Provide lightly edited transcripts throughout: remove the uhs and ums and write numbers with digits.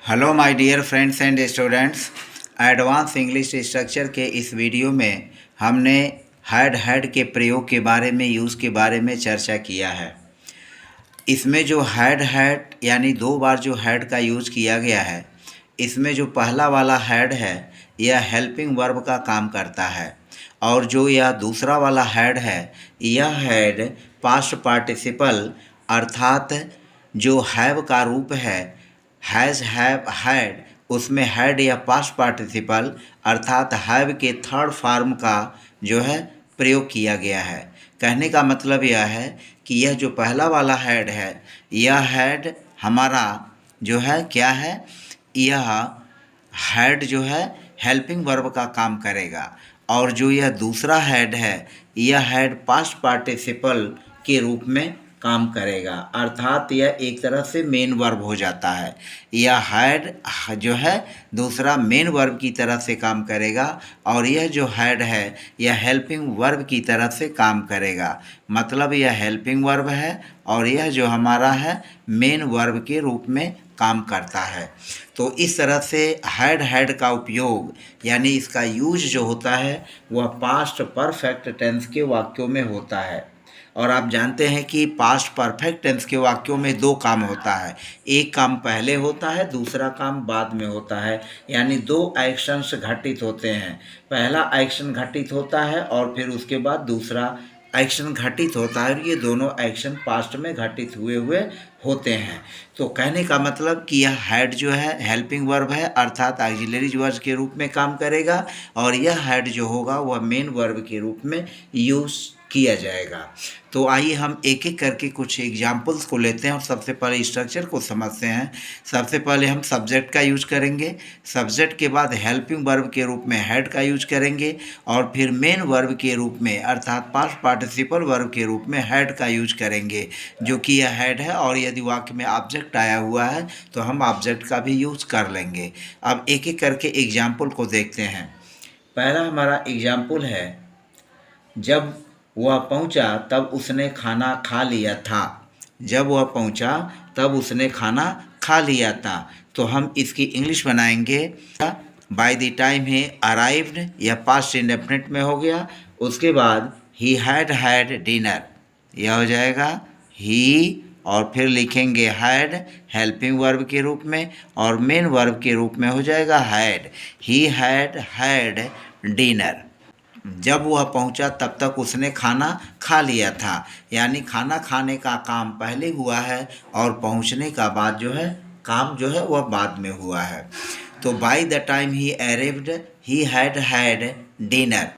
Hello my dear friends and students. Advance English structure के इस video में हमने हैड के प्रयोग के बारे में, यूज़ के बारे में चर्चा किया है। इसमें जो हैड यानी दो बार जो हैड का यूज़ किया गया है, इसमें जो पहला वाला हैड है यह हेल्पिंग वर्ब का काम करता है, और जो यह दूसरा वाला हैड है यह हैड पास्ट पार्टिसिपल अर्थात जो हैव का रूप है, हैज़, हैव, हैड, उसमें हैड या पास्ट पार्टिसिपल अर्थात हैव के थर्ड फॉर्म का जो है प्रयोग किया गया है। कहने का मतलब यह है कि यह जो पहला वाला हैड है यह हैड हमारा जो है क्या है, यह हैड जो है हेल्पिंग वर्ब का काम करेगा, और जो यह दूसरा हैड है यह हैड पास्ट पार्टिसिपल के रूप में काम करेगा, अर्थात यह एक तरह से मेन वर्ब हो जाता है। यह हैड जो है दूसरा मेन वर्ब की तरह से काम करेगा, और यह जो हैड है यह हेल्पिंग वर्ब की तरह से काम करेगा। मतलब यह हेल्पिंग वर्ब है और यह जो हमारा है मेन वर्ब के रूप में काम करता है। तो इस तरह से हैड का उपयोग यानी इसका यूज जो होता है वह पास्ट परफेक्ट टेंस के वाक्यों में होता है। और आप जानते हैं कि पास्ट परफेक्ट टेंस के वाक्यों में दो काम होता है, एक काम पहले होता है, दूसरा काम बाद में होता है। यानी दो एक्शंस घटित होते हैं, पहला एक्शन घटित होता है और फिर उसके बाद दूसरा एक्शन घटित होता है, और ये दोनों एक्शन पास्ट में घटित हुए होते हैं। तो कहने का मतलब कि यह हैड जो है हेल्पिंग वर्ब है अर्थात ऑक्सिलरी वर्ब के रूप में काम करेगा, और यह हैड जो होगा वह मेन वर्ब के रूप में यूज़ किया जाएगा। तो आइए हम एक एक करके कुछ एग्जाम्पल्स को लेते हैं और सबसे पहले स्ट्रक्चर को समझते हैं। सबसे पहले हम सब्जेक्ट का यूज करेंगे, सब्जेक्ट के बाद हेल्पिंग वर्ब के रूप में हैड का यूज करेंगे, और फिर मेन वर्ब के रूप में अर्थात पास्ट पार्टिसिपल वर्ब के रूप में हैड का यूज करेंगे, जो कि यह हैड है। और यदि वाक्य में ऑब्जेक्ट आया हुआ है तो हम ऑब्जेक्ट का भी यूज कर लेंगे। अब एक एक करके एग्जाम्पल को देखते हैं। पहला हमारा एग्जाम्पल है, जब वह पहुंचा तब उसने खाना खा लिया था। जब वह पहुंचा तब उसने खाना खा लिया था। तो हम इसकी इंग्लिश बनाएंगे, by the time he arrived, यह पास्ट इंडेफिनिट में हो गया। उसके बाद ही हैड डिनर, यह हो जाएगा ही, और फिर लिखेंगे हैड हेल्पिंग वर्ब के रूप में, और मेन वर्ब के रूप में हो जाएगा हैड। He had dinner. जब वह पहुंचा तब तक उसने खाना खा लिया था, यानी खाना खाने का काम पहले हुआ है और पहुंचने का बाद जो है काम जो है वह बाद में हुआ है। तो by the time he arrived he had dinner.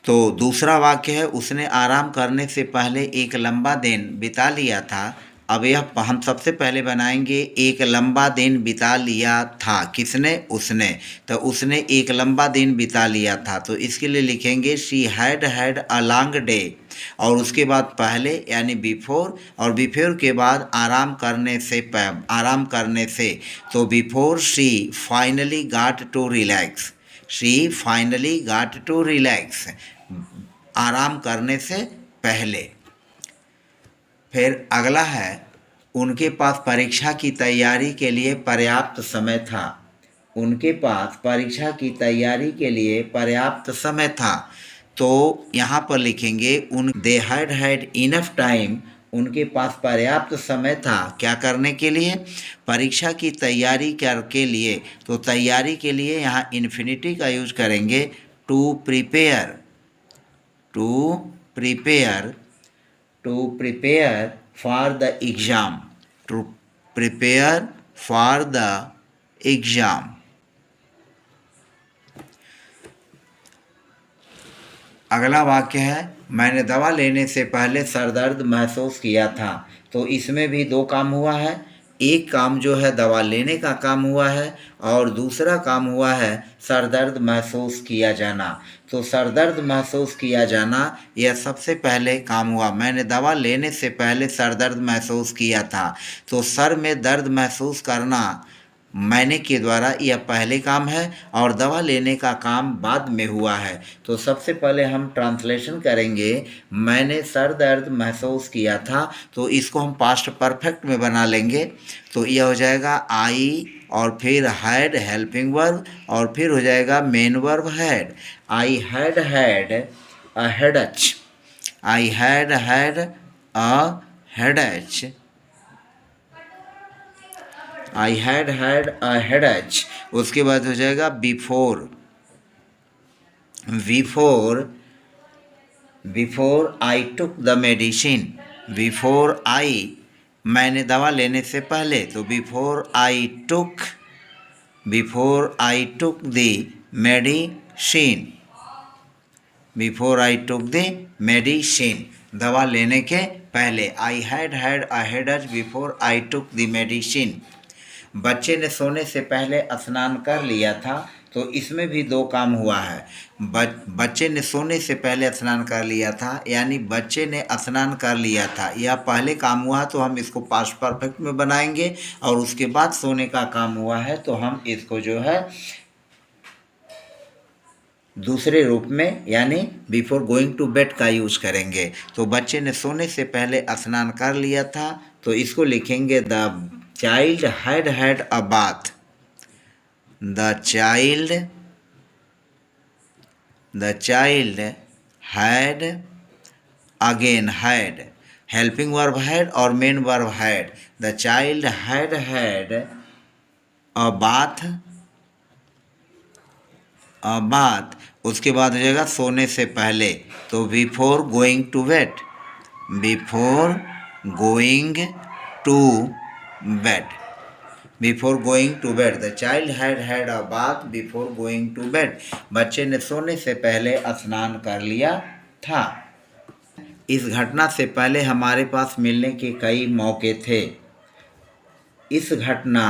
तो दूसरा वाक्य है, उसने आराम करने से पहले एक लंबा दिन बिता लिया था। अब यह हम सबसे पहले बनाएंगे, एक लंबा दिन बिता लिया था, किसने, उसने। तो उसने एक लंबा दिन बिता लिया था, तो इसके लिए लिखेंगे she had a long day, और उसके बाद पहले यानी बिफोर, और बिफोर के बाद आराम करने से, तो before she finally got to relax. She finally got to relax, आराम करने से पहले। फिर अगला है, उनके पास परीक्षा की तैयारी के लिए पर्याप्त समय था। उनके पास परीक्षा की तैयारी के लिए पर्याप्त समय था। तो यहाँ पर लिखेंगे दे हैड इनफ टाइम, उनके पास पर्याप्त समय था क्या करने के लिए, परीक्षा की तैयारी के लिए। तो तैयारी के लिए यहाँ इन्फिनिटी का यूज करेंगे, to prepare, to prepare, to prepare for the exam, to prepare for the exam। अगला वाक्य है, मैंने दवा लेने से पहले सरदर्द महसूस किया था। तो इसमें भी दो काम हुआ है, एक काम जो है दवा लेने का काम हुआ है, और दूसरा काम हुआ है सरदर्द महसूस किया जाना। तो सरदर्द महसूस किया जाना यह सबसे पहले काम हुआ। मैंने दवा लेने से पहले सरदर्द महसूस किया था, तो सर में दर्द महसूस करना मैंने के द्वारा यह पहले काम है, और दवा लेने का काम बाद में हुआ है। तो सबसे पहले हम ट्रांसलेशन करेंगे, मैंने सर दर्द महसूस किया था, तो इसको हम पास्ट परफेक्ट में बना लेंगे। तो यह हो जाएगा आई और फिर हैड हेल्पिंग वर्ब और फिर हो जाएगा main verb had. I had had a headache, I had had a headache, I had had a headache. उसके बाद हो जाएगा before, before, before I took the medicine, before I मैंने दवा लेने से पहले, तो before I took, before I took the medicine, before I took the medicine, दवा लेने के पहले। I had had a headache before I took the medicine. बच्चे ने सोने से पहले स्नान कर लिया था, तो इसमें भी दो काम हुआ है। बच्चे ने सोने से पहले स्नान कर लिया था, यानी बच्चे ने स्नान कर लिया था, यह पहले काम हुआ तो हम इसको पास्ट परफेक्ट में बनाएंगे, और उसके बाद सोने का काम हुआ है तो हम इसको जो है दूसरे रूप में यानी बिफोर गोइंग टू बेड का यूज़ करेंगे। तो बच्चे ने सोने से पहले स्नान कर लिया था, तो इसको लिखेंगे the child had had a bath, the child had, again had helping verb had और main verb had. The child had had a bath, a bath. उसके बाद हो जाएगा सोने से पहले, तो before going to bed, before going to bed, before going to bed. The child had had a bath before going to bed. बच्चे ने सोने से पहले स्नान कर लिया था। इस घटना से पहले हमारे पास मिलने के कई मौके थे। इस घटना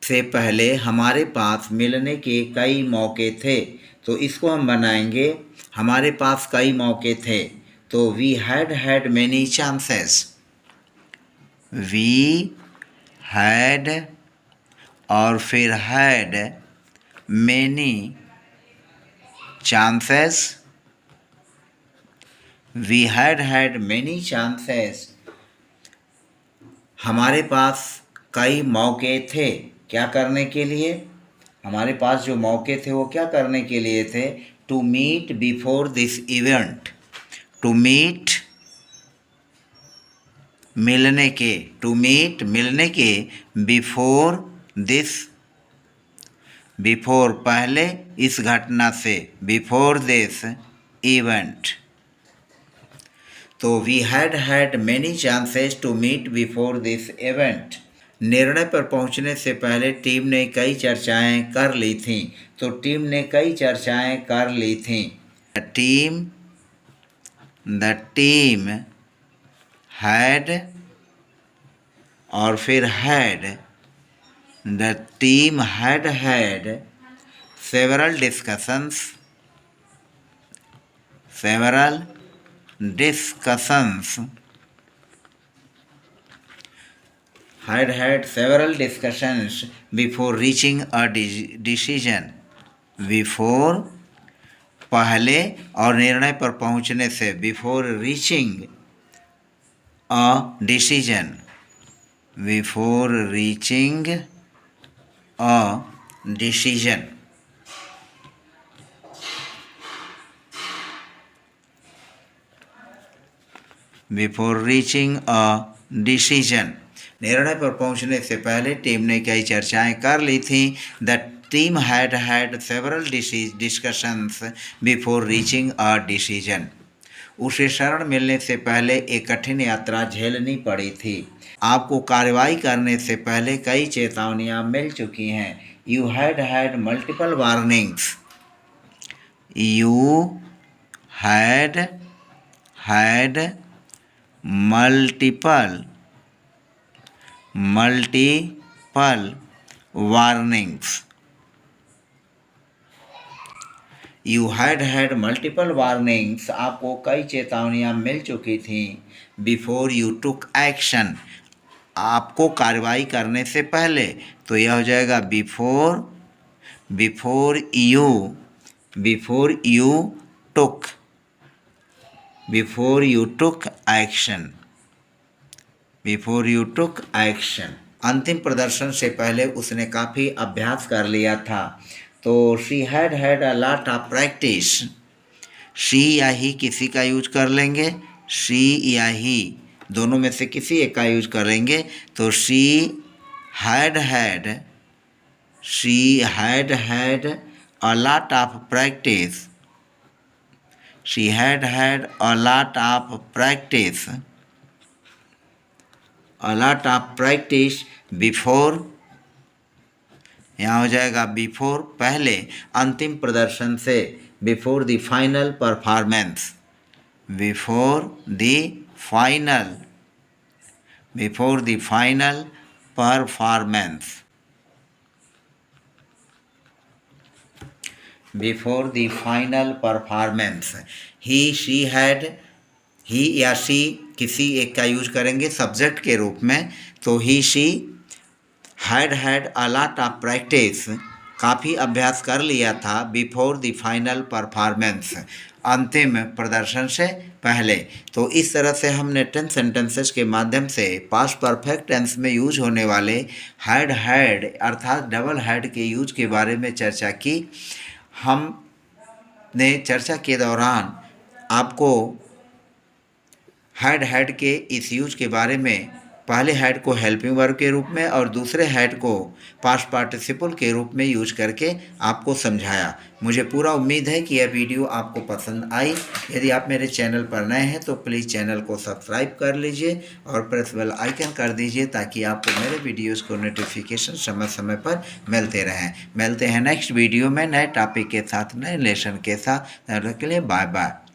से पहले हमारे पास मिलने के कई मौके थे, तो इसको हम बनाएंगे हमारे पास कई मौके थे। तो we had had many chances, we had और फिर had many chances, we had had many chances. हमारे पास कई मौके थे, क्या करने के लिए? हमारे पास जो मौके थे वो क्या करने के लिए थे? To meet before this event, to meet मिलने के, टू मीट मिलने के, बिफोर दिस, बिफोर पहले इस घटना से, बिफोर दिस इवेंट। तो we had had many chances to meet before this event. निर्णय पर पहुंचने से पहले टीम ने कई चर्चाएं कर ली थीं, तो टीम ने कई चर्चाएं कर ली थीं। द टीम हैड और फिर had, the team had had several discussions, several discussions, had several discussions before reaching a decision, before पहले और निर्णय पर पहुंचने से, before reaching a decision, before reaching a decision। Before reaching a decision, निर्णय पर पहुंचने से पहले टीम ने कई चर्चाएं कर ली थीं। The team had had several discussions before reaching a decision. उसे शरण मिलने से पहले एक कठिन यात्रा झेलनी पड़ी थी। आपको कार्रवाई करने से पहले कई चेतावनियां मिल चुकी हैं। You had had multiple warnings, you had had multiple warnings, you had had multiple warnings, आपको कई चेतावनियां मिल चुकी थीं। before you took action, आपको कार्रवाई करने से पहले, तो यह हो जाएगा before you took action, before you took action। अंतिम प्रदर्शन से पहले उसने काफ़ी अभ्यास कर लिया था। तो she had had a lot of practice. She या ही किसी का यूज कर लेंगे, शी या ही दोनों में से किसी एक का यूज करेंगे। तो she had had a lot of practice, she had had a lot of practice, a lot of practice before, यहाँ हो जाएगा बिफोर पहले अंतिम प्रदर्शन से, before the final performance, before the final, before the final performance, before the final performance. He she had, he या she किसी एक का यूज करेंगे सब्जेक्ट के रूप में। तो he she had a lot of practice, काफ़ी अभ्यास कर लिया था, बिफोर द फाइनल परफॉर्मेंस, अंतिम प्रदर्शन से पहले। तो इस तरह से हमने 10 सेंटेंसेस के माध्यम से पास्ट परफेक्ट टेंस में यूज होने वाले हैड अर्थात डबल हैड के यूज के बारे में चर्चा की। हमने चर्चा के दौरान आपको हैड के इस यूज के बारे में पहले हैड को हेल्पिंग वर्ब के रूप में और दूसरे हैड को पास्ट पार्टिसिपल के रूप में यूज करके आपको समझाया। मुझे पूरा उम्मीद है कि यह वीडियो आपको पसंद आई। यदि आप मेरे चैनल पर नए हैं तो प्लीज़ चैनल को सब्सक्राइब कर लीजिए और प्रेस बेल आइकन कर दीजिए ताकि आपको मेरे वीडियोज़ को नोटिफिकेशन समय समय पर मिलते रहें। मिलते हैं नेक्स्ट वीडियो में नए टॉपिक के साथ, नए लेसन के साथ। तब तक के लिए बाय बाय।